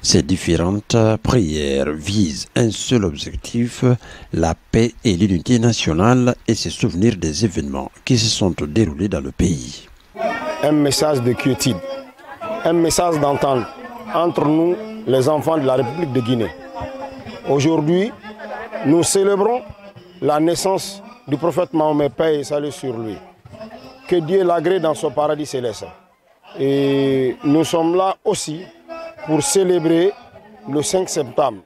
Ces différentes prières visent un seul objectif, la paix et l'unité nationale, et se souvenir des événements qui se sont déroulés dans le pays. Un message de quiétude, un message d'entente entre nous, les enfants de la République de Guinée. Aujourd'hui, nous célébrons la naissance du prophète Mahomet, paix et salut sur lui. Que Dieu l'agrée dans son paradis céleste. Et nous sommes là aussi pour célébrer le 5 septembre.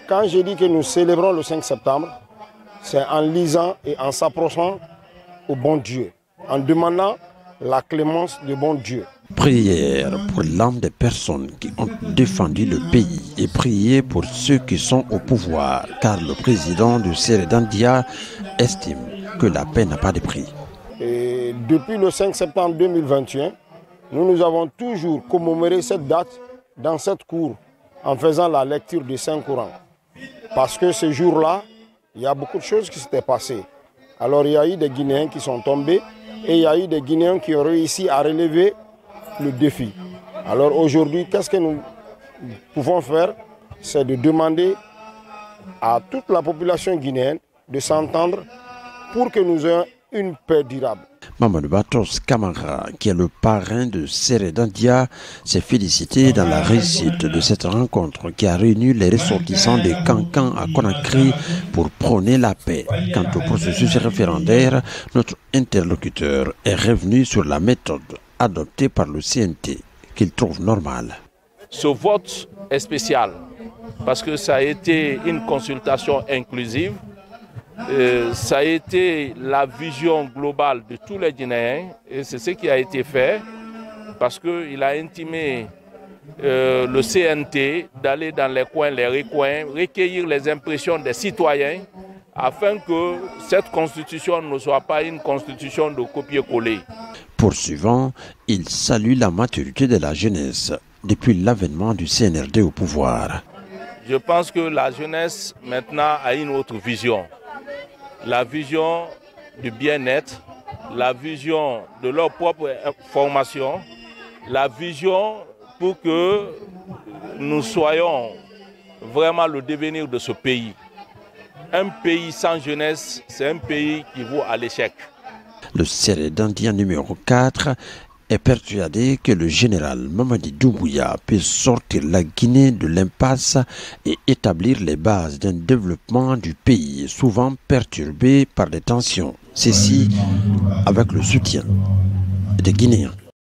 Quand je dis que nous célébrons le 5 septembre, c'est en lisant et en s'approchant au bon Dieu, en demandant la clémence du bon Dieu. Prière pour l'âme des personnes qui ont défendu le pays et prier pour ceux qui sont au pouvoir, car le président du Sérédandia estime que la paix n'a pas de prix. Et depuis le 5 septembre 2021, nous avons toujours commémoré cette date dans cette cour en faisant la lecture du Saint-Coran. Parce que ce jour-là, il y a beaucoup de choses qui s'étaient passées. Alors il y a eu des Guinéens qui sont tombés et il y a eu des Guinéens qui ont réussi à relever le défi. Alors aujourd'hui, qu'est-ce que nous pouvons faire? C'est de demander à toute la population guinéenne de s'entendre pour que nous ayons une paix durable. Mamadou Batros Kamara, qui est le parrain de Sérédandia, s'est félicité dans la réussite de cette rencontre qui a réuni les ressortissants de Kankan à Conakry pour prôner la paix. Quant au processus référendaire, notre interlocuteur est revenu sur la méthode adoptée par le CNT, qu'il trouve normale. Ce vote est spécial parce que ça a été une consultation inclusive. Ça a été la vision globale de tous les Guinéens et c'est ce qui a été fait parce qu'il a intimé le CNT d'aller dans les coins, les recoins, recueillir les impressions des citoyens afin que cette constitution ne soit pas une constitution de copier-coller. Poursuivant, il salue la maturité de la jeunesse depuis l'avènement du CNRD au pouvoir. Je pense que la jeunesse maintenant a une autre vision. La vision du bien-être, la vision de leur propre formation, la vision pour que nous soyons vraiment le devenir de ce pays. Un pays sans jeunesse, c'est un pays qui vaut à l'échec. Le Sérédandia numéro 4 est persuadé que le général Mamadi Doumbouya peut sortir la Guinée de l'impasse et établir les bases d'un développement du pays souvent perturbé par des tensions. Ceci avec le soutien des Guinéens.